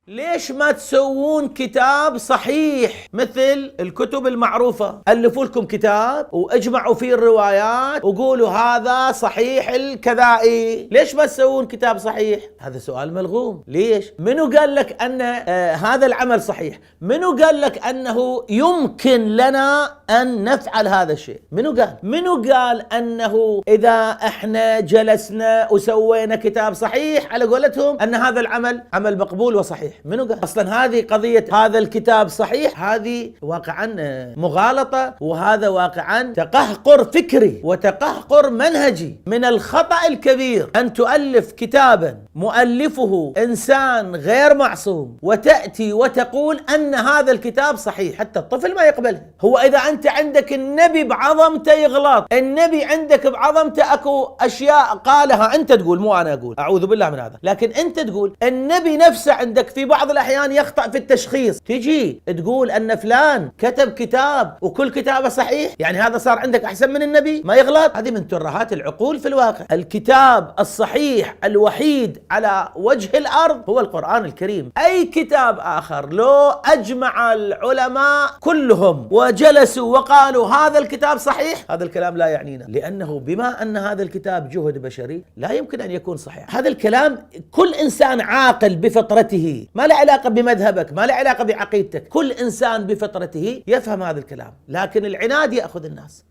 ليش ما تسوون كتاب صحيح مثل الكتب المعروفة؟ ألفوا لكم كتاب واجمعوا فيه الروايات وقولوا هذا صحيح الكذائي. ليش ما تسوون كتاب صحيح؟ هذا سؤال ملغوم. ليش؟ منو قال لك أن هذا العمل صحيح؟ منو قال لك أنه يمكن لنا أن نفعل هذا الشيء؟ منو قال أنه إذا احنا جلسنا وسوينا كتاب صحيح على قولتهم أن هذا العمل عمل مقبول وصحيح؟ منو قال؟ اصلا هذه قضية هذا الكتاب صحيح، هذه واقعا مغالطة، وهذا واقعا تقهقر فكري وتقهقر منهجي. من الخطأ الكبير ان تؤلف كتابا مؤلفه انسان غير معصوم وتأتي وتقول ان هذا الكتاب صحيح، حتى الطفل ما يقبله. هو اذا انت عندك النبي بعظمته يغلط، النبي عندك بعظمته اكو اشياء قالها انت تقول، مو انا اقول، اعوذ بالله من هذا، لكن انت تقول النبي نفسه عندك في بعض الأحيان يخطأ في التشخيص، تجي تقول أن فلان كتب كتاب وكل كتابه صحيح، يعني هذا صار عندك أحسن من النبي ما يغلط؟ هذه من ترهات العقول في الواقع. الكتاب الصحيح الوحيد على وجه الأرض هو القرآن الكريم. أي كتاب آخر لو أجمع العلماء كلهم وجلسوا وقالوا هذا الكتاب صحيح، هذا الكلام لا يعنينا، لأنه بما أن هذا الكتاب جهد بشري لا يمكن أن يكون صحيح. هذا الكلام كل إنسان عاقل بفطرته، ما له علاقة بمذهبك، ما له علاقة بعقيدتك، كل إنسان بفطرته يفهم هذا الكلام، لكن العناد يأخذ الناس.